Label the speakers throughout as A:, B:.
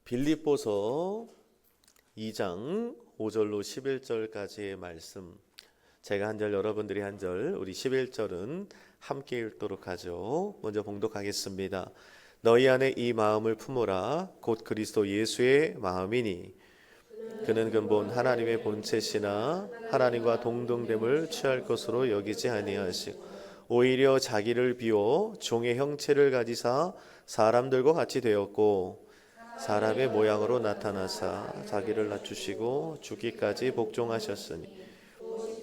A: 빌립보서 2장 5절로 11절까지의 말씀, 제가 한 절 여러분들이 한 절, 우리 11절은 함께 읽도록 하죠. 먼저 봉독하겠습니다. 너희 안에 이 마음을 품으라. 곧 그리스도 예수의 마음이니 그는 근본 하나님의 본체시나 하나님과 동등됨을 취할 것으로 여기지 아니하시고 오히려 자기를 비워 종의 형체를 가지사 사람들과 같이 되었고 사람의 모양으로 나타나사 자기를 낮추시고 죽기까지 복종하셨으니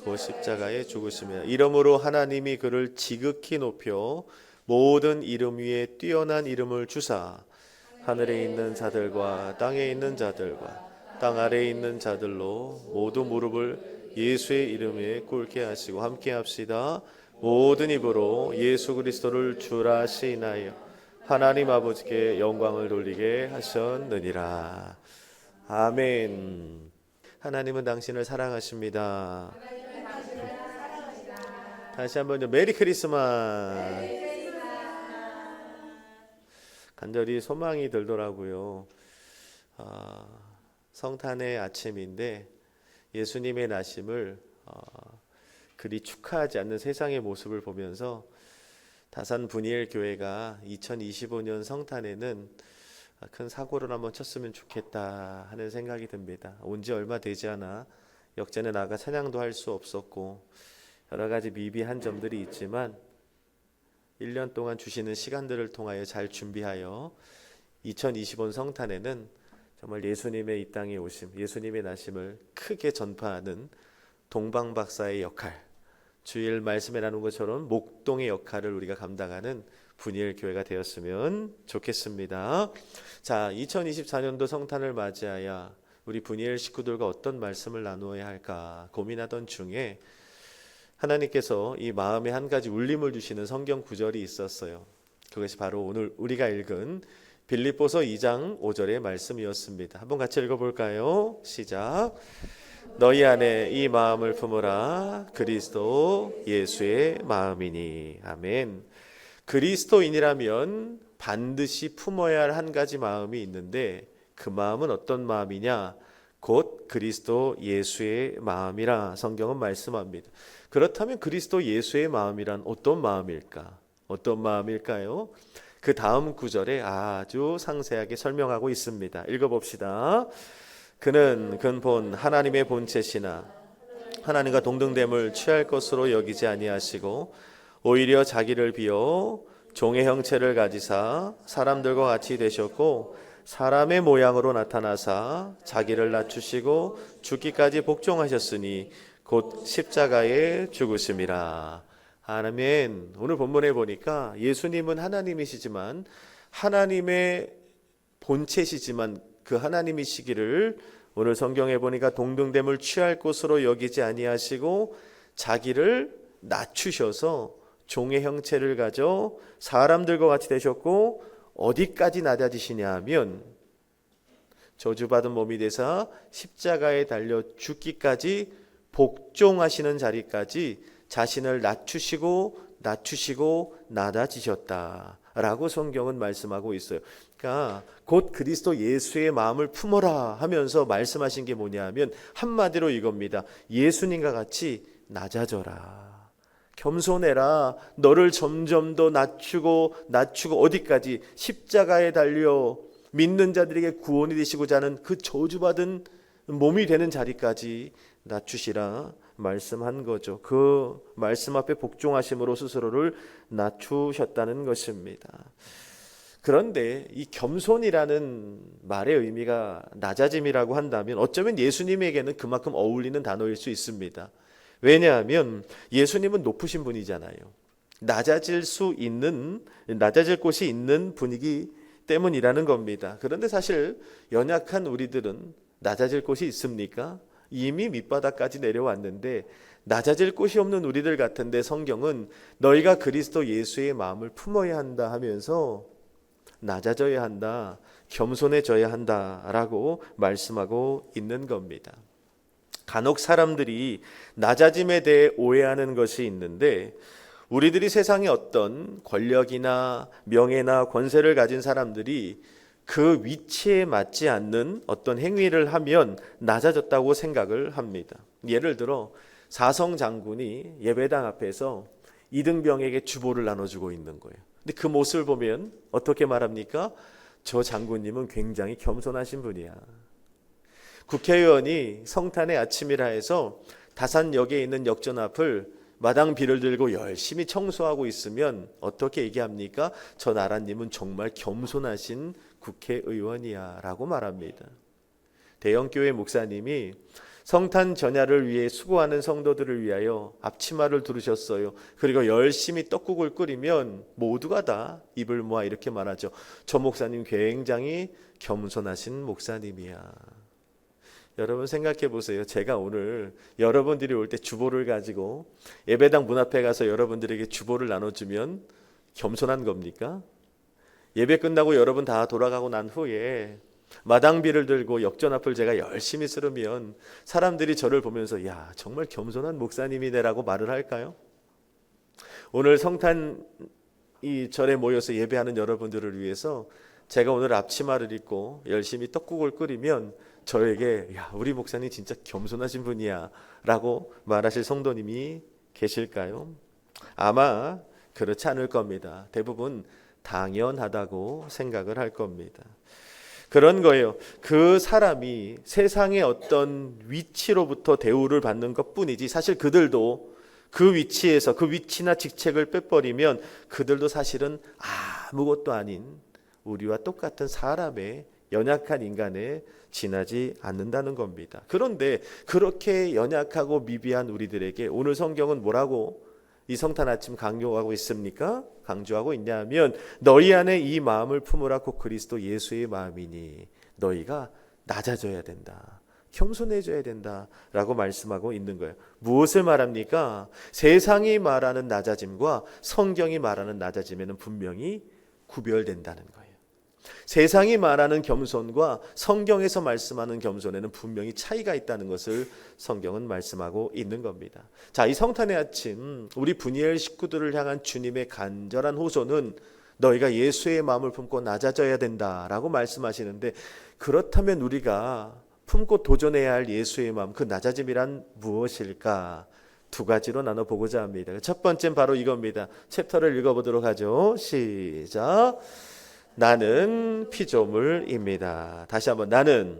A: 그 십자가에 죽으시며 이러므로 하나님이 그를 지극히 높여 모든 이름 위에 뛰어난 이름을 주사 하늘에 있는 자들과 땅에 있는 자들과 땅 아래에 있는 자들로 모두 무릎을 예수의 이름에 꿇게 하시고 함께 합시다. 모든 입으로 예수 그리스도를 주라 시인하여 하나님 아버지께 영광을 돌리게 하셨느니라. 아멘. 하나님은 당신을 사랑하십니다. 다시 한번 메리 크리스마스. 간절히 소망이 들더라고요. 성탄의 아침인데 예수님의 나심을 그리 축하하지 않는 세상의 모습을 보면서 다산 분이엘 교회가 2025년 성탄에는 큰 사고를 한번 쳤으면 좋겠다 하는 생각이 듭니다. 온 지 얼마 되지 않아 역전에 나가 찬양도 할 수 없었고 여러 가지 미비한 점들이 있지만 1년 동안 주시는 시간들을 통하여 잘 준비하여 2025년 성탄에는 정말 예수님의 이 땅에 오심, 예수님의 나심을 크게 전파하는 동방박사의 역할, 주일 말씀에 나눈 것처럼 목동의 역할을 우리가 감당하는 분이엘 교회가 되었으면 좋겠습니다. 자, 2024년도 성탄을 맞이하여 우리 분이엘 식구들과 어떤 말씀을 나누어야 할까 고민하던 중에 하나님께서 이 마음에 한 가지 울림을 주시는 성경 구절이 있었어요. 그것이 바로 오늘 우리가 읽은 빌립보서 2장 5절의 말씀이었습니다. 한번 같이 읽어볼까요? 시작. 너희 안에 이 마음을 품으라. 그리스도 예수의 마음이니. 아멘. 그리스도인이라면 반드시 품어야 할 한 가지 마음이 있는데 그 마음은 어떤 마음이냐? 곧 그리스도 예수의 마음이라 성경은 말씀합니다. 그렇다면 그리스도 예수의 마음이란 어떤 마음일까? 어떤 마음일까요? 그 다음 구절에 아주 상세하게 설명하고 있습니다. 읽어봅시다. 그는 근본 하나님의 본체시나 하나님과 동등됨을 취할 것으로 여기지 아니하시고 오히려 자기를 비어 종의 형체를 가지사 사람들과 같이 되셨고 사람의 모양으로 나타나사 자기를 낮추시고 죽기까지 복종하셨으니 곧 십자가에 죽으심이라. 아멘. 오늘 본문에 보니까 예수님은 하나님이시지만 하나님의 본체시지만 그 하나님이시기를 오늘 성경에 보니까 동등됨을 취할 것으로 여기지 아니하시고 자기를 낮추셔서 종의 형체를 가져 사람들과 같이 되셨고 어디까지 낮아지시냐 하면 저주받은 몸이 되사 십자가에 달려 죽기까지 복종하시는 자리까지 자신을 낮추시고 낮아지셨다라고 성경은 말씀하고 있어요. 그러니까 곧 그리스도 예수의 마음을 품어라 하면서 말씀하신 게 뭐냐 하면 한마디로 이겁니다. 예수님과 같이 낮아져라. 겸손해라. 너를 점점 더 낮추고 어디까지? 십자가에 달려 믿는 자들에게 구원이 되시고자 하는 그 저주받은 몸이 되는 자리까지 낮추시라 말씀한 거죠. 그 말씀 앞에 복종하심으로 스스로를 낮추셨다는 것입니다. 그런데 이 겸손이라는 말의 의미가 낮아짐이라고 한다면 어쩌면 예수님에게는 그만큼 어울리는 단어일 수 있습니다. 왜냐하면 예수님은 높으신 분이잖아요. 낮아질 곳이 있는 분이기 때문이라는 겁니다. 그런데 사실 연약한 우리들은 낮아질 곳이 있습니까? 이미 밑바닥까지 내려왔는데 낮아질 곳이 없는 우리들 같은데 성경은 너희가 그리스도 예수의 마음을 품어야 한다 하면서 낮아져야 한다, 겸손해져야 한다라고 말씀하고 있는 겁니다. 간혹 사람들이 낮아짐에 대해 오해하는 것이 있는데 우리들이 세상에 어떤 권력이나 명예나 권세를 가진 사람들이 그 위치에 맞지 않는 어떤 행위를 하면 낮아졌다고 생각을 합니다. 예를 들어 사성 장군이 예배당 앞에서 이등병에게 주보를 나눠주고 있는 거예요. 근데 그 모습을 보면 어떻게 말합니까? 저 장군님은 굉장히 겸손하신 분이야. 국회의원이 성탄의 아침이라 해서 다산역에 있는 역전 앞을 마당 비를 들고 열심히 청소하고 있으면 어떻게 얘기합니까? 저 나라님은 정말 겸손하신 국회의원이야 라고 말합니다. 대형교회 목사님이 성탄 전야를 위해 수고하는 성도들을 위하여 앞치마를 두르셨어요. 그리고 열심히 떡국을 끓이면 모두가 다 입을 모아 이렇게 말하죠. 저 목사님 굉장히 겸손하신 목사님이야. 여러분 생각해 보세요. 제가 오늘 여러분들이 올 때 주보를 가지고 예배당 문 앞에 가서 여러분들에게 주보를 나눠주면 겸손한 겁니까? 예배 끝나고 여러분 다 돌아가고 난 후에 마당비를 들고 역전 앞을 제가 열심히 쓸으면 사람들이 저를 보면서 야 정말 겸손한 목사님이네라고 말을 할까요? 오늘 성탄 이 절에 모여서 예배하는 여러분들을 위해서 제가 오늘 앞치마를 입고 열심히 떡국을 끓이면 저에게 야 우리 목사님 진짜 겸손하신 분이야 라고 말하실 성도님이 계실까요? 아마 그렇지 않을 겁니다. 대부분 당연하다고 생각을 할 겁니다. 그런 거예요. 그 사람이 세상의 어떤 위치로부터 대우를 받는 것뿐이지 사실 그들도 그 위치에서 그 위치나 직책을 빼버리면 그들도 사실은 아무것도 아닌 우리와 똑같은 사람의 연약한 인간에 지나지 않는다는 겁니다. 그런데 그렇게 연약하고 미비한 우리들에게 오늘 성경은 뭐라고 이 성탄 아침 강조하고 있습니까? 강조하고 있냐면 너희 안에 이 마음을 품으라 곧 그리스도 예수의 마음이니 너희가 낮아져야 된다. 겸손해져야 된다라고 말씀하고 있는 거예요. 무엇을 말합니까? 세상이 말하는 낮아짐과 성경이 말하는 낮아짐에는 분명히 구별된다는 거예요. 세상이 말하는 겸손과 성경에서 말씀하는 겸손에는 분명히 차이가 있다는 것을 성경은 말씀하고 있는 겁니다. 자, 이 성탄의 아침 우리 분이엘 식구들을 향한 주님의 간절한 호소는 너희가 예수의 마음을 품고 낮아져야 된다라고 말씀하시는데 그렇다면 우리가 품고 도전해야 할 예수의 마음 그 낮아짐이란 무엇일까? 두 가지로 나눠보고자 합니다. 첫 번째는 바로 이겁니다. 챕터를 읽어보도록 하죠. 시작. 나는 피조물입니다. 다시 한번 나는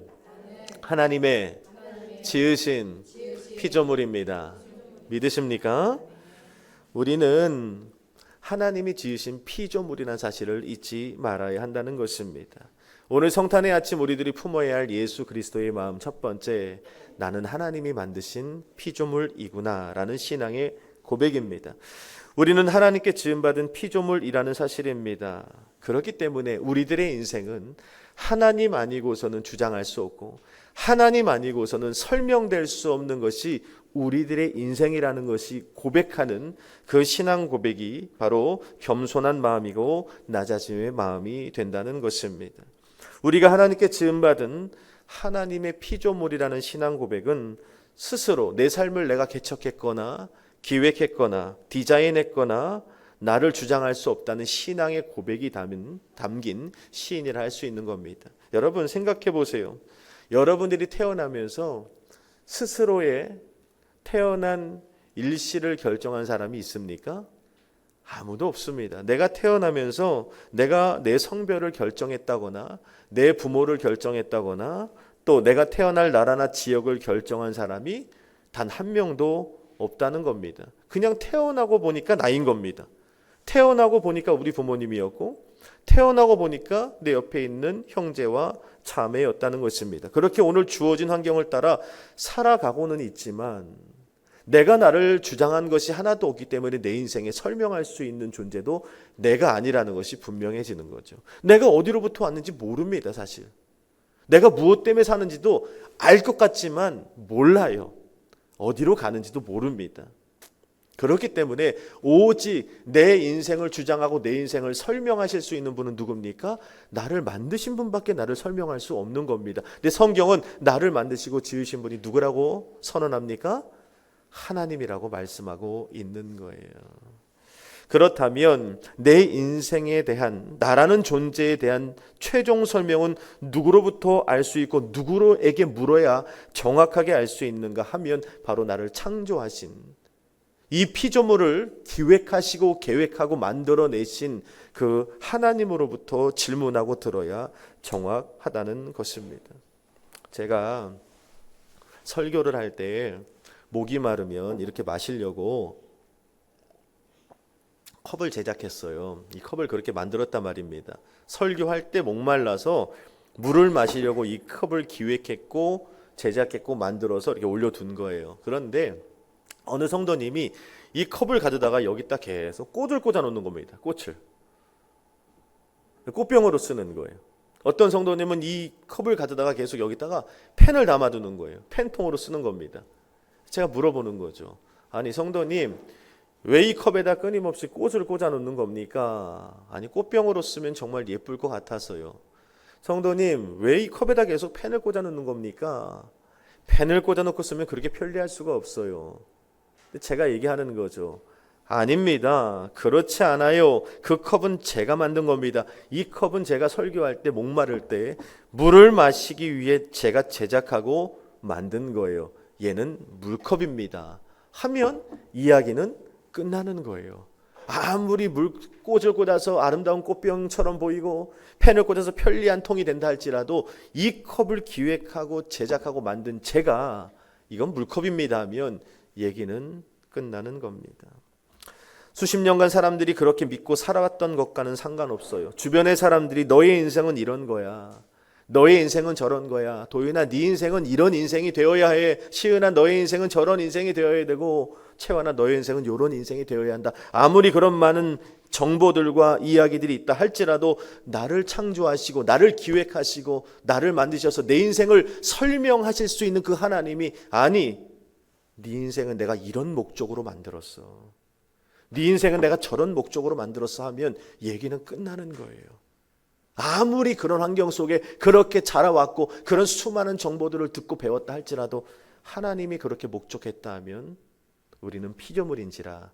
A: 하나님의 지으신 피조물입니다. 믿으십니까? 우리는 하나님이 지으신 피조물이라는 사실을 잊지 말아야 한다는 것입니다. 오늘 성탄의 아침 우리들이 품어야 할 예수 그리스도의 마음 첫 번째 나는 하나님이 만드신 피조물이구나 라는 신앙의 고백입니다. 우리는 하나님께 지음받은 피조물이라는 사실입니다. 그렇기 때문에 우리들의 인생은 하나님 아니고서는 주장할 수 없고 하나님 아니고서는 설명될 수 없는 것이 우리들의 인생이라는 것이 고백하는 그 신앙 고백이 바로 겸손한 마음이고 낮아짐의 마음이 된다는 것입니다. 우리가 하나님께 지음받은 하나님의 피조물이라는 신앙 고백은 스스로 내 삶을 내가 개척했거나 기획했거나 디자인했거나 나를 주장할 수 없다는 신앙의 고백이 담긴 시인이라 할 수 있는 겁니다. 여러분 생각해 보세요. 여러분들이 태어나면서 스스로의 태어난 일시를 결정한 사람이 있습니까? 아무도 없습니다. 내가 태어나면서 내가 내 성별을 결정했다거나 내 부모를 결정했다거나 또 내가 태어날 나라나 지역을 결정한 사람이 단 한 명도 없다는 겁니다. 그냥 태어나고 보니까 나인 겁니다. 태어나고 보니까 우리 부모님이었고 태어나고 보니까 내 옆에 있는 형제와 자매였다는 것입니다. 그렇게 오늘 주어진 환경을 따라 살아가고는 있지만 내가 나를 주장한 것이 하나도 없기 때문에 내 인생에 설명할 수 있는 존재도 내가 아니라는 것이 분명해지는 거죠. 내가 어디로부터 왔는지 모릅니다. 사실 내가 무엇 때문에 사는지도 알 것 같지만 몰라요. 어디로 가는지도 모릅니다. 그렇기 때문에 오직 내 인생을 주장하고 내 인생을 설명하실 수 있는 분은 누굽니까? 나를 만드신 분밖에 나를 설명할 수 없는 겁니다. 근데 성경은 나를 만드시고 지으신 분이 누구라고 선언합니까? 하나님이라고 말씀하고 있는 거예요. 그렇다면 내 인생에 대한, 나라는 존재에 대한 최종 설명은 누구로부터 알 수 있고 누구에게 물어야 정확하게 알 수 있는가 하면 바로 나를 창조하신, 이 피조물을 기획하시고 계획하고 만들어내신 그 하나님으로부터 질문하고 들어야 정확하다는 것입니다. 제가 설교를 할 때 목이 마르면 이렇게 마시려고 컵을 제작했어요. 이 컵을 그렇게 만들었단 말입니다. 설교할 때 목말라서 물을 마시려고 이 컵을 기획했고 제작했고 만들어서 이렇게 올려둔 거예요. 그런데 어느 성도님이 이 컵을 가져다가 여기다 계속 꽃을 꽂아 놓는 겁니다. 꽃을. 꽃병으로 쓰는 거예요. 어떤 성도님은 이 컵을 가져다가 계속 여기다가 펜을 담아두는 거예요. 펜통으로 쓰는 겁니다. 제가 물어보는 거죠. 아니 성도님, 왜 이 컵에다 끊임없이 꽃을 꽂아 놓는 겁니까? 아니 꽃병으로 쓰면 정말 예쁠 것 같아서요. 성도님, 왜 이 컵에다 계속 펜을 꽂아 놓는 겁니까? 펜을 꽂아 놓고 쓰면 그렇게 편리할 수가 없어요. 제가 얘기하는 거죠. 아닙니다. 그렇지 않아요. 그 컵은 제가 만든 겁니다. 이 컵은 제가 설교할 때 목마를 때 물을 마시기 위해 제가 제작하고 만든 거예요. 얘는 물컵입니다. 하면 이야기는 끝나는 거예요. 아무리 꽃을 꽂아서 아름다운 꽃병처럼 보이고 펜을 꽂아서 편리한 통이 된다 할지라도 이 컵을 기획하고 제작하고 만든 제가 이건 물컵입니다 하면 얘기는 끝나는 겁니다. 수십 년간 사람들이 그렇게 믿고 살아왔던 것과는 상관없어요. 주변의 사람들이 너의 인생은 이런 거야, 너의 인생은 저런 거야, 도윤아 네 인생은 이런 인생이 되어야 해, 시은아 너의 인생은 저런 인생이 되어야 되고, 채원아 너의 인생은 이런 인생이 되어야 한다. 아무리 그런 많은 정보들과 이야기들이 있다 할지라도 나를 창조하시고 나를 기획하시고 나를 만드셔서 내 인생을 설명하실 수 있는 그 하나님이, 아니 네 인생은 내가 이런 목적으로 만들었어, 네 인생은 내가 저런 목적으로 만들었어 하면 얘기는 끝나는 거예요. 아무리 그런 환경 속에 그렇게 자라왔고 그런 수많은 정보들을 듣고 배웠다 할지라도 하나님이 그렇게 목적했다 하면 우리는 피조물인지라.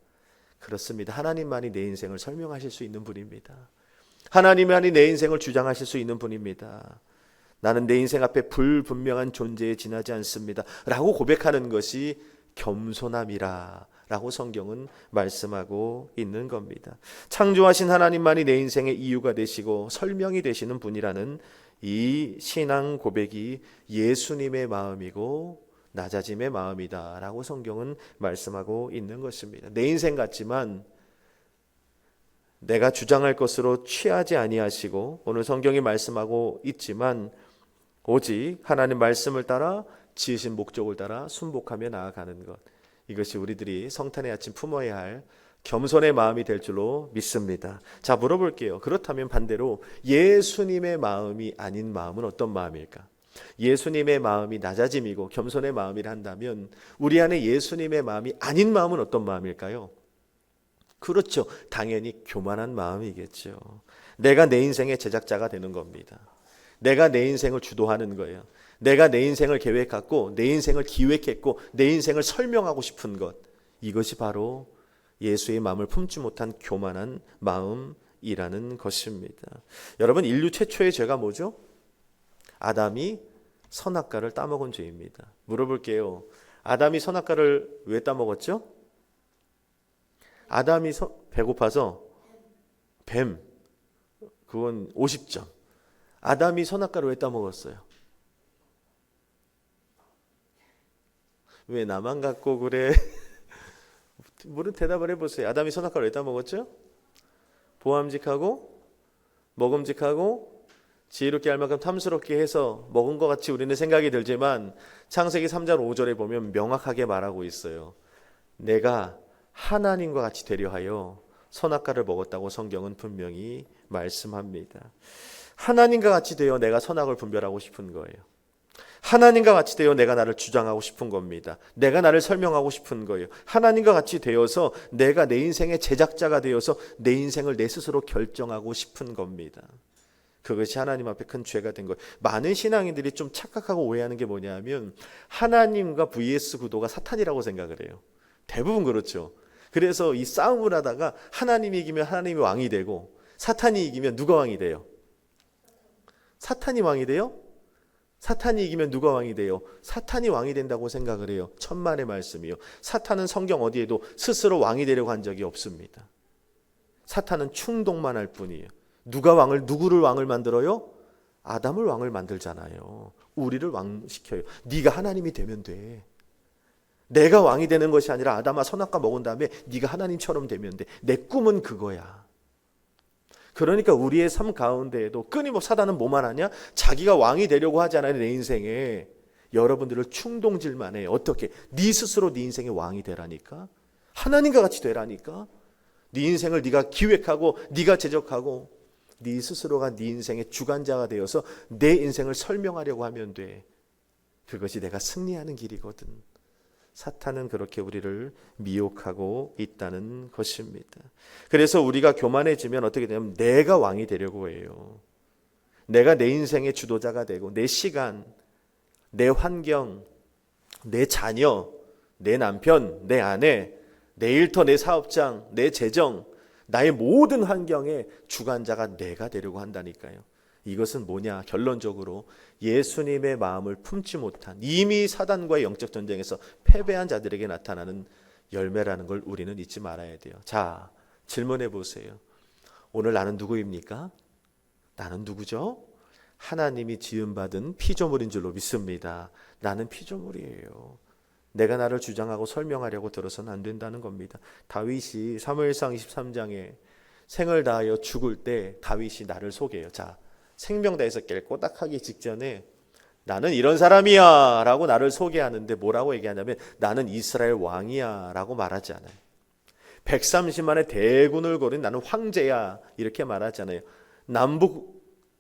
A: 그렇습니다. 하나님만이 내 인생을 설명하실 수 있는 분입니다. 하나님만이 내 인생을 주장하실 수 있는 분입니다. 나는 내 인생 앞에 불분명한 존재에 지나지 않습니다 라고 고백하는 것이 겸손함이라 라고 성경은 말씀하고 있는 겁니다. 창조하신 하나님만이 내 인생의 이유가 되시고 설명이 되시는 분이라는 이 신앙 고백이 예수님의 마음이고 낮아짐의 마음이다 라고 성경은 말씀하고 있는 것입니다. 내 인생 같지만 내가 주장할 것으로 취하지 아니하시고, 오늘 성경이 말씀하고 있지만 오직 하나님 말씀을 따라 지으신 목적을 따라 순복하며 나아가는 것, 이것이 우리들이 성탄의 아침 품어야 할 겸손의 마음이 될 줄로 믿습니다. 자, 물어볼게요. 그렇다면 반대로 예수님의 마음이 아닌 마음은 어떤 마음일까? 예수님의 마음이 낮아짐이고 겸손의 마음이라 한다면 우리 안에 예수님의 마음이 아닌 마음은 어떤 마음일까요? 그렇죠. 당연히 교만한 마음이겠죠. 내가 내 인생의 제작자가 되는 겁니다. 내가 내 인생을 주도하는 거예요. 내가 내 인생을 계획했고 내 인생을 기획했고 내 인생을 설명하고 싶은 것, 이것이 바로 예수의 마음을 품지 못한 교만한 마음이라는 것입니다. 여러분, 인류 최초의 죄가 뭐죠? 아담이 선악과를 따먹은 죄입니다. 물어볼게요. 아담이 선악과를 왜 따먹었죠? 아담이 배고파서 뱀, 그건 50점. 아담이 선악과를 왜 따먹었어요? 왜 나만 갖고 그래? 모른 대답을 해보세요. 아담이 선악과를 왜 따먹었죠? 보암직하고 먹음직하고 지혜롭게 할 만큼 탐스럽게 해서 먹은 것 같이 우리는 생각이 들지만 창세기 3장 5절에 보면 명확하게 말하고 있어요. 내가 하나님과 같이 되려 하여 선악과를 먹었다고 성경은 분명히 말씀합니다. 하나님과 같이 되어 내가 선악을 분별하고 싶은 거예요. 하나님과 같이 되어 내가 나를 주장하고 싶은 겁니다. 내가 나를 설명하고 싶은 거예요. 하나님과 같이 되어서 내가 내 인생의 제작자가 되어서 내 인생을 내 스스로 결정하고 싶은 겁니다. 그것이 하나님 앞에 큰 죄가 된 거예요. 많은 신앙인들이 좀 착각하고 오해하는 게 뭐냐면 하나님과 vs 구도가 사탄이라고 생각을 해요. 대부분 그렇죠. 그래서 이 싸움을 하다가 하나님이 이기면 하나님이 왕이 되고 사탄이 이기면 누가 왕이 돼요? 사탄이 왕이 돼요? 사탄이 이기면 누가 왕이 돼요? 사탄이 왕이 된다고 생각을 해요. 천만의 말씀이요. 사탄은 성경 어디에도 스스로 왕이 되려고 한 적이 없습니다. 사탄은 충동만 할 뿐이에요. 누구를 왕을 만들어요? 아담을 왕을 만들잖아요. 우리를 왕시켜요. 네가 하나님이 되면 돼. 내가 왕이 되는 것이 아니라 아담아 선악과 먹은 다음에 네가 하나님처럼 되면 돼. 내 꿈은 그거야. 그러니까 우리의 삶 가운데에도 끊임없이 사단은 뭐만 하냐? 자기가 왕이 되려고 하잖아요. 내 인생에. 여러분들을 충동질만 해요. 어떻게? 네 스스로 네 인생의 왕이 되라니까. 하나님과 같이 되라니까. 네 인생을 네가 기획하고 네가 제작하고 네 스스로가 네 인생의 주관자가 되어서 내 인생을 설명하려고 하면 돼. 그것이 내가 승리하는 길이거든. 사탄은 그렇게 우리를 미혹하고 있다는 것입니다. 그래서 우리가 교만해지면 어떻게 되냐면 내가 왕이 되려고 해요. 내가 내 인생의 주도자가 되고 내 시간, 내 환경, 내 자녀, 내 남편, 내 아내, 내 일터, 내 사업장, 내 재정, 나의 모든 환경의 주관자가 내가 되려고 한다니까요. 이것은 뭐냐? 결론적으로 예수님의 마음을 품지 못한 이미 사단과의 영적 전쟁에서 패배한 자들에게 나타나는 열매라는 걸 우리는 잊지 말아야 돼요. 자, 질문해 보세요. 오늘 나는 누구입니까? 나는 누구죠? 하나님이 지음받은 피조물인 줄로 믿습니다. 나는 피조물이에요. 내가 나를 주장하고 설명하려고 들어서는 안 된다는 겁니다. 다윗이 사무엘상 23장에 생을 다하여 죽을 때 다윗이 나를 소개해요. 자, 생명 다해서 깨꼬딱하기 직전에 나는 이런 사람이야 라고 나를 소개하는데 뭐라고 얘기하냐면 나는 이스라엘 왕이야 라고 말하지 않아요. 130만의 대군을 거린 나는 황제야 이렇게 말하잖아요.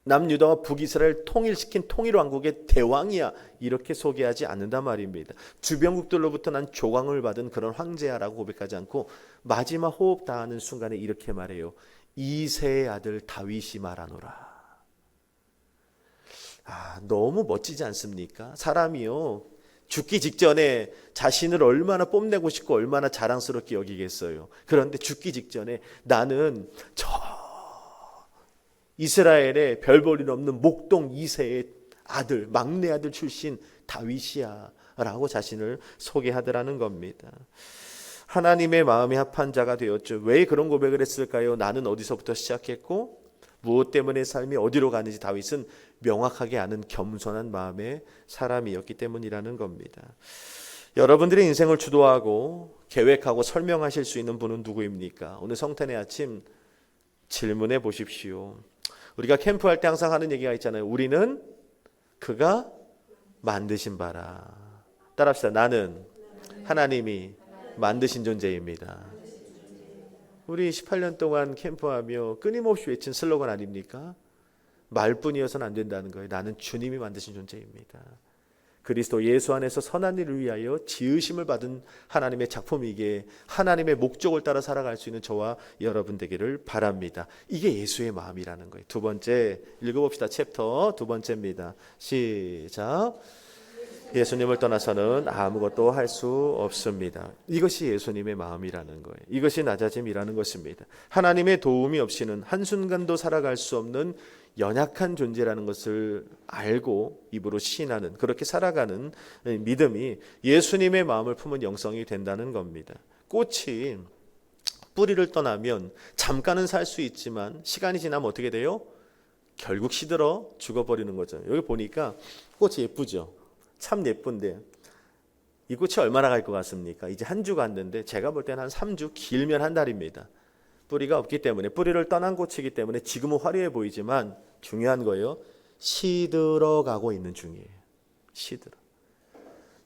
A: 남유다와 북이스라엘 통일시킨 통일왕국의 대왕이야 이렇게 소개하지 않는단 말입니다. 주변국들로부터 난 조광을 받은 그런 황제야라고 고백하지 않고 마지막 호흡 다하는 순간에 이렇게 말해요. 이새의 아들 다윗이 말하노라. 너무 멋지지 않습니까? 사람이요 죽기 직전에 자신을 얼마나 뽐내고 싶고 얼마나 자랑스럽게 여기겠어요. 그런데 죽기 직전에 나는 저 이스라엘의 별 볼 일 없는 목동 이새의 아들, 막내 아들 출신 다윗이야 라고 자신을 소개하더라는 겁니다. 하나님의 마음에 합한 자가 되었죠. 왜 그런 고백을 했을까요? 나는 어디서부터 시작했고 무엇 때문에 삶이 어디로 가는지 다윗은 명확하게 아는 겸손한 마음의 사람이었기 때문이라는 겁니다. 여러분들의 인생을 주도하고 계획하고 설명하실 수 있는 분은 누구입니까? 오늘 성탄의 아침 질문해 보십시오. 우리가 캠프할 때 항상 하는 얘기가 있잖아요. 우리는 그가 만드신 바라. 따라합시다. 나는 하나님이 만드신 존재입니다. 우리 18년 동안 캠프하며 끊임없이 외친 슬로건 아닙니까? 말뿐이어서는 안 된다는 거예요. 나는 주님이 만드신 존재입니다. 그리스도 예수 안에서 선한 일을 위하여 지으심을 받은 하나님의 작품이기에 하나님의 목적을 따라 살아갈 수 있는 저와 여러분 되기를 바랍니다. 이게 예수의 마음이라는 거예요. 두 번째 읽어봅시다. 챕터 두 번째입니다. 시작. 예수님을 떠나서는 아무것도 할 수 없습니다. 이것이 예수님의 마음이라는 거예요. 이것이 낮아짐이라는 것입니다. 하나님의 도움이 없이는 한순간도 살아갈 수 없는 연약한 존재라는 것을 알고 입으로 시인하는 그렇게 살아가는 믿음이 예수님의 마음을 품은 영성이 된다는 겁니다. 꽃이 뿌리를 떠나면 잠깐은 살 수 있지만 시간이 지나면 어떻게 돼요? 결국 시들어 죽어버리는 거죠. 여기 보니까 꽃이 예쁘죠? 참 예쁜데 이 꽃이 얼마나 갈 것 같습니까? 이제 한 주 갔는데 제가 볼 때는 한 3주 길면 한 달입니다. 뿌리가 없기 때문에 뿌리를 떠난 꽃이기 때문에 지금은 화려해 보이지만 중요한 거예요. 시들어가고 있는 중이에요. 시들어.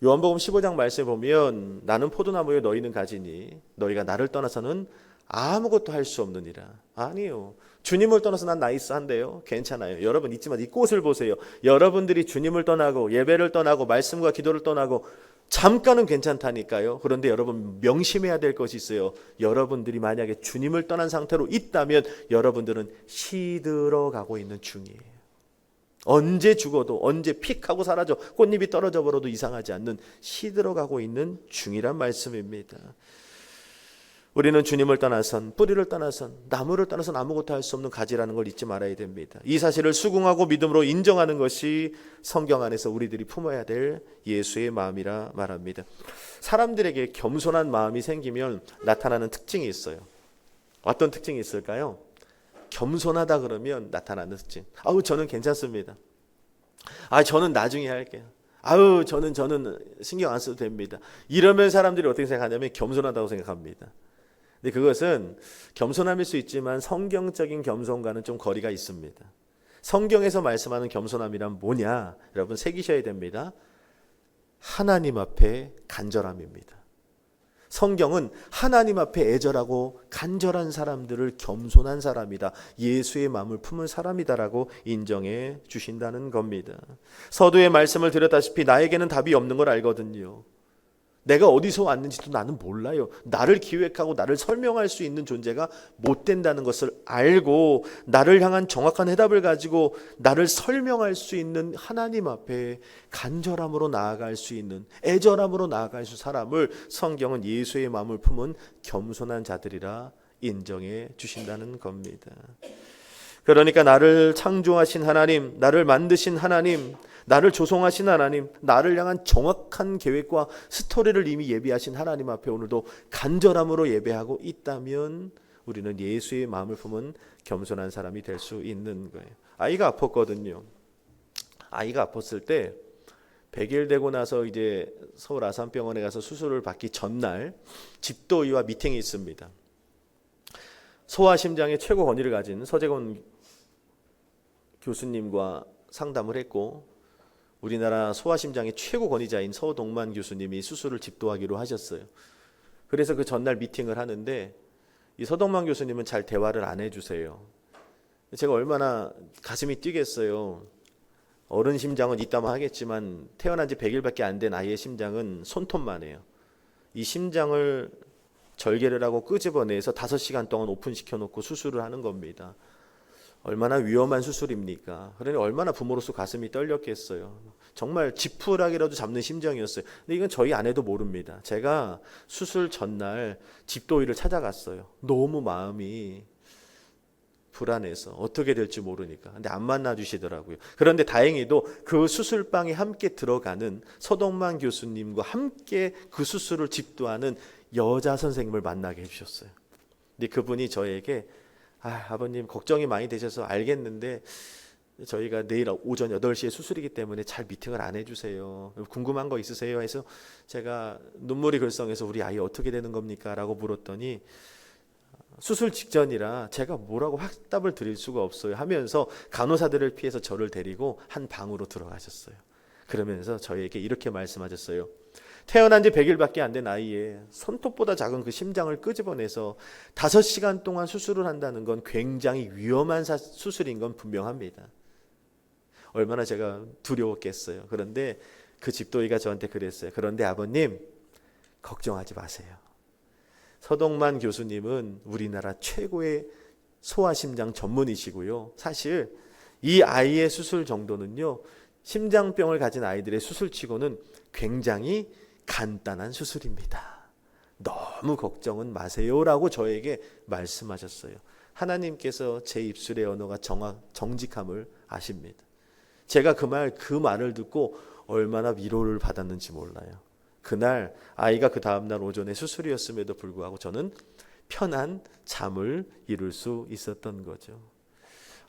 A: 요한복음 15장 말씀에 보면 나는 포도나무에 너희는 가지니 너희가 나를 떠나서는 아무것도 할 수 없느니라. 아니요. 주님을 떠나서 난 나이스한데요. 괜찮아요. 여러분 잊지만 이 꽃을 보세요. 여러분들이 주님을 떠나고 예배를 떠나고 말씀과 기도를 떠나고 잠깐은 괜찮다니까요. 그런데 여러분 명심해야 될 것이 있어요. 여러분들이 만약에 주님을 떠난 상태로 있다면 여러분들은 시들어가고 있는 중이에요. 언제 죽어도 언제 픽하고 사라져 꽃잎이 떨어져 버려도 이상하지 않는 시들어가고 있는 중이란 말씀입니다. 우리는 주님을 떠나선, 뿌리를 떠나선, 나무를 떠나선 아무것도 할 수 없는 가지라는 걸 잊지 말아야 됩니다. 이 사실을 수긍하고 믿음으로 인정하는 것이 성경 안에서 우리들이 품어야 될 예수의 마음이라 말합니다. 사람들에게 겸손한 마음이 생기면 나타나는 특징이 있어요. 어떤 특징이 있을까요? 겸손하다 그러면 나타나는 특징. 저는 괜찮습니다. 저는 나중에 할게요. 저는 신경 안 써도 됩니다. 이러면 사람들이 어떻게 생각하냐면 겸손하다고 생각합니다. 근데 그것은 겸손함일 수 있지만 성경적인 겸손과는 좀 거리가 있습니다. 성경에서 말씀하는 겸손함이란 뭐냐? 여러분 새기셔야 됩니다. 하나님 앞에 간절함입니다. 성경은 하나님 앞에 애절하고 간절한 사람들을 겸손한 사람이다, 예수의 마음을 품은 사람이다라고 인정해 주신다는 겁니다. 서두에 말씀을 드렸다시피 나에게는 답이 없는 걸 알거든요. 내가 어디서 왔는지도 나는 몰라요. 나를 기획하고 나를 설명할 수 있는 존재가 못 된다는 것을 알고 나를 향한 정확한 해답을 가지고 나를 설명할 수 있는 하나님 앞에 간절함으로 나아갈 수 있는, 애절함으로 나아갈 수 있는 사람을 성경은 예수의 마음을 품은 겸손한 자들이라 인정해 주신다는 겁니다. 그러니까 나를 창조하신 하나님, 나를 만드신 하나님, 나를 조성하신 하나님, 나를 향한 정확한 계획과 스토리를 이미 예비하신 하나님 앞에 오늘도 간절함으로 예배하고 있다면 우리는 예수의 마음을 품은 겸손한 사람이 될 수 있는 거예요. 아이가 아팠거든요. 아이가 아팠을 때 100일 되고 나서 이제 서울 아산병원에 가서 수술을 받기 전날 집도의와 미팅이 있습니다. 소아심장의 최고 권위를 가진 서재건 교수님과 상담을 했고, 우리나라 소아심장의 최고 권위자인 서동만 교수님이 수술을 집도하기로 하셨어요. 그래서 그 전날 미팅을 하는데 이 서동만 교수님은 잘 대화를 안 해주세요. 제가 얼마나 가슴이 뛰겠어요. 어른 심장은 이따만 하겠지만 태어난 지 100일밖에 안 된 아이의 심장은 손톱만 해요. 이 심장을 절개를 하고 끄집어내서 5시간 동안 오픈시켜놓고 수술을 하는 겁니다. 얼마나 위험한 수술입니까? 그러니 얼마나 부모로서 가슴이 떨렸겠어요. 정말 지푸라기라도 잡는 심정이었어요. 근데 이건 저희 아내도 모릅니다. 제가 수술 전날 집도의를 찾아갔어요. 너무 마음이 불안해서 어떻게 될지 모르니까. 근데 안 만나주시더라고요. 그런데 다행히도 그 수술방에 함께 들어가는 서동만 교수님과 함께 그 수술을 집도하는 여자 선생님을 만나게 해주셨어요. 근데 그분이 저에게 아버님 걱정이 많이 되셔서 알겠는데 저희가 내일 오전 8시에 수술이기 때문에 잘 미팅을 안 해주세요. 궁금한 거 있으세요? 해서 제가 눈물이 글썽해서 우리 아이 어떻게 되는 겁니까? 라고 물었더니 수술 직전이라 제가 뭐라고 확답을 드릴 수가 없어요 하면서 간호사들을 피해서 저를 데리고 한 방으로 들어가셨어요. 그러면서 저에게 이렇게 말씀하셨어요. 태어난 지 100일밖에 안 된 아이의 손톱보다 작은 그 심장을 끄집어내서 5시간 동안 수술을 한다는 건 굉장히 위험한 수술인 건 분명합니다. 얼마나 제가 두려웠겠어요. 그런데 그 집도의가 저한테 그랬어요. 그런데 아버님 걱정하지 마세요. 서동만 교수님은 우리나라 최고의 소아심장 전문의시고요. 사실 이 아이의 수술 정도는요, 심장병을 가진 아이들의 수술치고는 굉장히 간단한 수술입니다. 너무 걱정은 마세요라고 저에게 말씀하셨어요. 하나님께서 제 입술의 언어가 정직함을 아십니다. 제가 그 말을 듣고 얼마나 위로를 받았는지 몰라요. 그날 아이가 그 다음날 오전에 수술이었음에도 불구하고 저는 편한 잠을 이룰 수 있었던 거죠.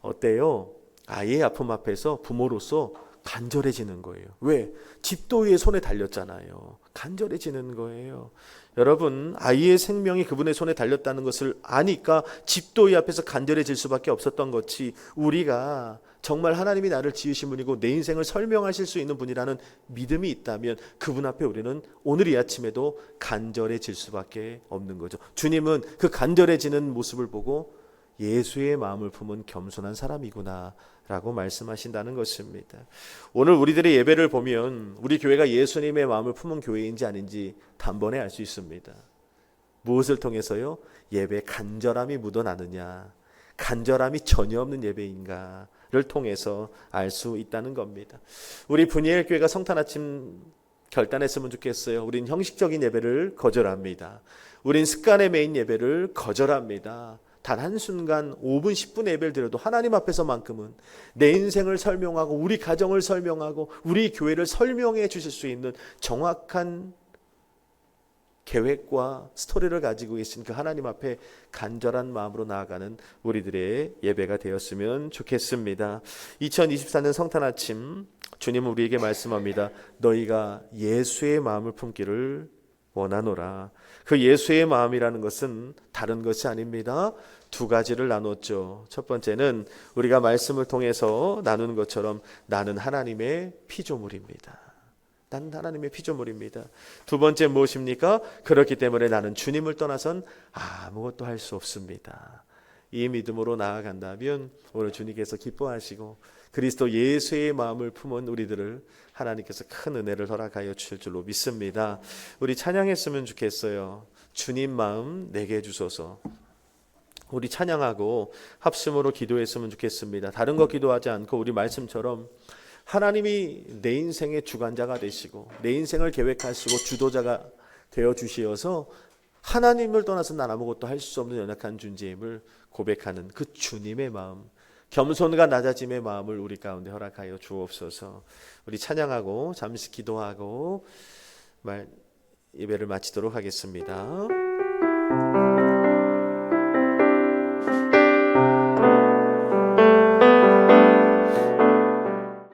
A: 어때요? 아이의 아픔 앞에서 부모로서 간절해지는 거예요. 왜? 집도의의 손에 달렸잖아요. 간절해지는 거예요. 여러분, 아이의 생명이 그분의 손에 달렸다는 것을 아니까 집도의 앞에서 간절해질 수밖에 없었던 것이, 우리가 정말 하나님이 나를 지으신 분이고 내 인생을 설명하실 수 있는 분이라는 믿음이 있다면 그분 앞에 우리는 오늘 이 아침에도 간절해질 수밖에 없는 거죠. 주님은 그 간절해지는 모습을 보고 예수의 마음을 품은 겸손한 사람이구나 라고 말씀하신다는 것입니다. 오늘 우리들의 예배를 보면 우리 교회가 예수님의 마음을 품은 교회인지 아닌지 단번에 알 수 있습니다. 무엇을 통해서요? 예배 간절함이 묻어나느냐, 간절함이 전혀 없는 예배인가를 통해서 알 수 있다는 겁니다. 우리 분이엘 교회가 성탄 아침 결단했으면 좋겠어요. 우린 형식적인 예배를 거절합니다. 우린 습관에 매인 예배를 거절합니다. 단 한순간 5분 10분 예배를 드려도 하나님 앞에서만큼은 내 인생을 설명하고 우리 가정을 설명하고 우리 교회를 설명해 주실 수 있는 정확한 계획과 스토리를 가지고 계신 그 하나님 앞에 간절한 마음으로 나아가는 우리들의 예배가 되었으면 좋겠습니다. 2024년 성탄 아침 주님은 우리에게 말씀합니다. 너희가 예수의 마음을 품기를 원하노라. 그 예수의 마음이라는 것은 다른 것이 아닙니다. 두 가지를 나눴죠. 첫 번째는 우리가 말씀을 통해서 나누는 것처럼 나는 하나님의 피조물입니다. 나는 하나님의 피조물입니다. 두 번째 무엇입니까? 그렇기 때문에 나는 주님을 떠나선 아무것도 할 수 없습니다. 이 믿음으로 나아간다면 오늘 주님께서 기뻐하시고 그리스도 예수의 마음을 품은 우리들을 하나님께서 큰 은혜를 허락하여 주실 줄로 믿습니다. 우리 찬양했으면 좋겠어요. 주님 마음 내게 주소서. 우리 찬양하고 합심으로 기도했으면 좋겠습니다. 다른 거 기도하지 않고 우리 말씀처럼 하나님이 내 인생의 주관자가 되시고 내 인생을 계획하시고 주도자가 되어 주시어서 하나님을 떠나서 난 아무것도 할 수 없는 연약한 존재임을 고백하는 그 주님의 마음, 겸손과 낮아짐의 마음을 우리 가운데 허락하여 주옵소서. 우리 찬양하고 잠시 기도하고 예배를 마치도록 하겠습니다.